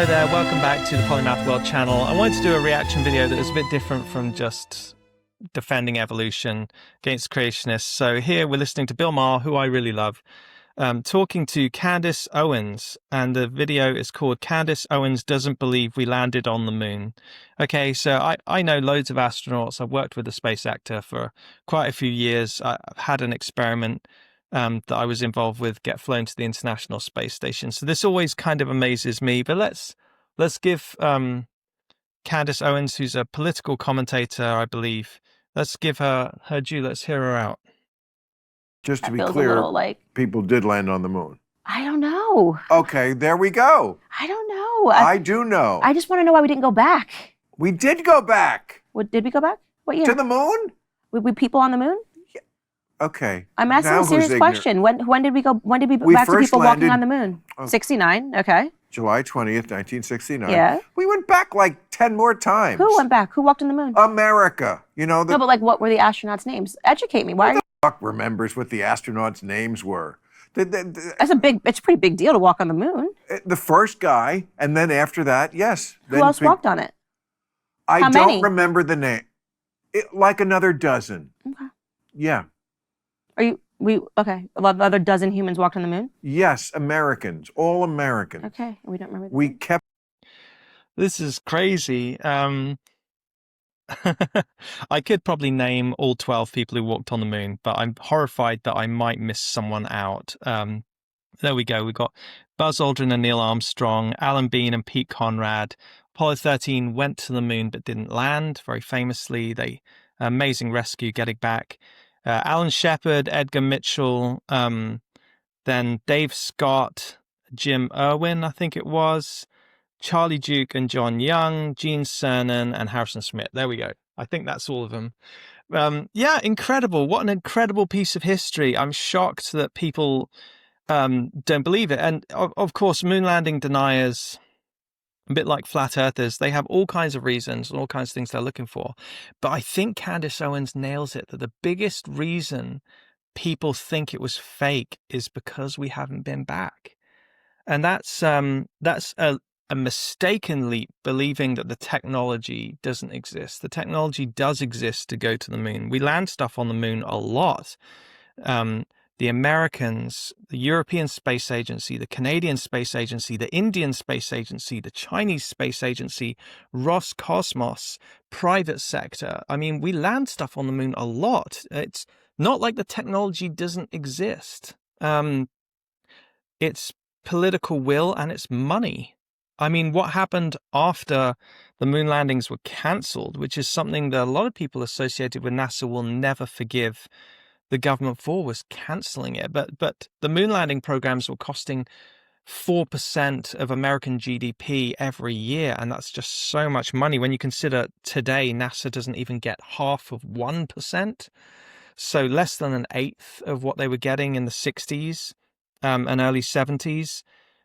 Hello there, welcome back to the Polymath World channel. I wanted to do a reaction video that was a bit different from just defending evolution against creationists. So here we're listening to Bill Maher, who I really love, talking to Candace Owens, and the video is called Candace Owens Doesn't Believe We Landed on the Moon. Okay, so I know loads of astronauts. I've worked with the space actor for quite a few years. I've had an experiment that I was involved with get flown to the International Space Station. So this always kind of amazes me, but let's give Candace Owens, who's a political commentator, I believe, let's give her due. Let's hear her out. Just to be clear, people did land on the moon. I don't know. Okay, there we go. I don't know. I do know. I just want to know why we didn't go back. We did go back. What, did we go back? What year? To the moon? We people on the moon? Yeah. Okay. I'm asking a serious question. When did we go? When did we go back to people walking on the moon? 69. Okay. July 20th, 1969. Yeah. We went back like 10 more times. Who went back? Who walked on the moon? America. You know. No, but like, what were the astronauts' names? Educate me. Why are you? Fuck remembers what the astronauts' names were. It's a pretty big deal to walk on the moon. The first guy, and then after that, yes. Who else walked on it? I don't remember the name. Like another dozen. Okay. Yeah. Okay. Another dozen humans walked on the moon? Yes, Americans, all Americans. Okay, we don't remember. We kept. This is crazy. I could probably name all 12 people who walked on the moon, but I'm horrified that I might miss someone out. There we go. We've got Buzz Aldrin and Neil Armstrong, Alan Bean and Pete Conrad. Apollo 13 went to the moon but didn't land, very famously. Amazing rescue getting back. Alan Shepard, Edgar Mitchell, then Dave Scott, Jim Irwin, I think it was, Charlie Duke and John Young, Gene Cernan, and Harrison Smith. There we go. I think that's all of them. Yeah, incredible. What an incredible piece of history. I'm shocked that people don't believe it. And of course, moon landing deniers, a bit like flat earthers, they have all kinds of reasons and all kinds of things they're looking for. But I think Candace Owens nails it, that the biggest reason people think it was fake is because we haven't been back. And that's a mistaken leap, believing that the technology doesn't exist. The technology does exist to go to the moon. We land stuff on the moon a lot. The Americans, the European Space Agency, the Canadian Space Agency, the Indian Space Agency, the Chinese Space Agency, Roscosmos, private sector. I mean, we land stuff on the moon a lot. It's not like the technology doesn't exist. It's political will and it's money. I mean, what happened after the moon landings were cancelled, which is something that a lot of people associated with NASA will never forgive the government for, was cancelling it. But the moon landing programs were costing 4% of American GDP every year, and that's just so much money when you consider today NASA doesn't even get half of 1%, so less than an eighth of what they were getting in the 60s and early 70s.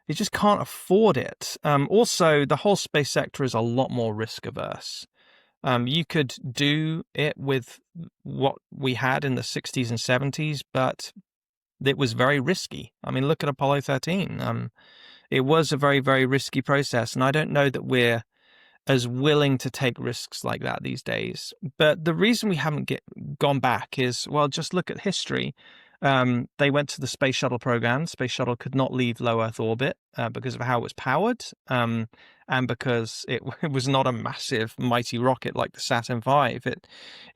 You just can't afford it. Also, the whole space sector is a lot more risk averse. You could do it with what we had in the 60s and 70s, but it was very risky. I mean, look at Apollo 13. It was a very, very risky process, and I don't know that we're as willing to take risks like that these days. But the reason we haven't gone back is, well, just look at history. They went to the space shuttle program. The space shuttle could not leave low Earth orbit because of how it was powered, and because it was not a massive, mighty rocket like the Saturn V.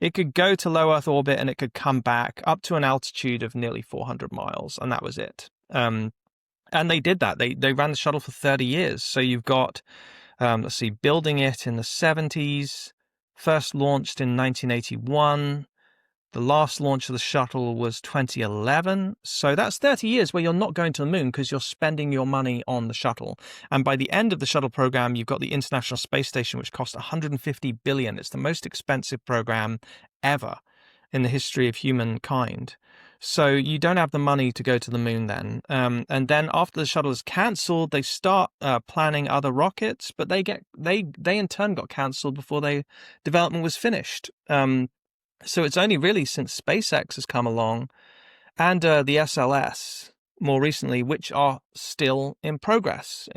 It could go to low Earth orbit and it could come back up to an altitude of nearly 400 miles, and that was it. And they did that. They ran the shuttle for 30 years. So you've got, let's see, building it in the 70s, first launched in 1981. The last launch of the shuttle was 2011. So that's 30 years where you're not going to the moon because you're spending your money on the shuttle. And by the end of the shuttle program, you've got the International Space Station, which cost $150 billion. It's the most expensive program ever in the history of humankind. So you don't have the money to go to the moon then. And then after the shuttle is cancelled, they start planning other rockets, but they in turn got cancelled before development was finished. So it's only really since SpaceX has come along and the SLS more recently, which are still in progress.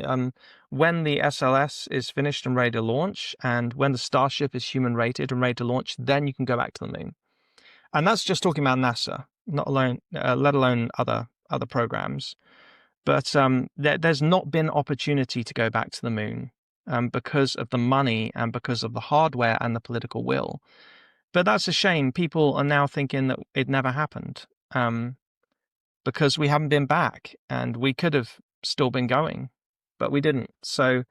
When the SLS is finished and ready to launch, and when the Starship is human rated and ready to launch, then you can go back to the moon. And that's just talking about NASA, not alone, let alone other programs. But there's not been opportunity to go back to the moon because of the money and because of the hardware and the political will. But that's a shame. People are now thinking that it never happened because we haven't been back, and we could have still been going, but we didn't. So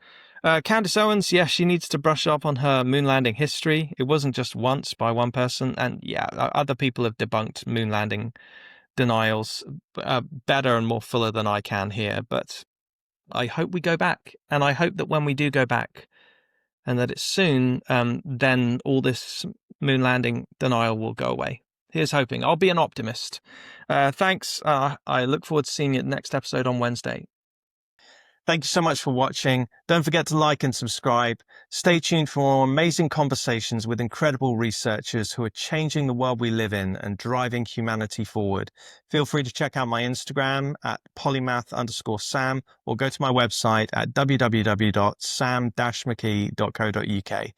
Candace Owens, yes, she needs to brush up on her moon landing history. It wasn't just once by one person. And yeah, other people have debunked moon landing denials better and more fuller than I can here. But I hope we go back. And I hope that when we do go back, and that it's soon, then all this moon landing denial will go away. Here's hoping. I'll be an optimist. Thanks. I look forward to seeing you at the next episode on Wednesday. Thank you so much for watching. Don't forget to like and subscribe. Stay tuned for more amazing conversations with incredible researchers who are changing the world we live in and driving humanity forward. Feel free to check out my Instagram at polymath_Sam, or go to my website at www.sam-mckee.co.uk.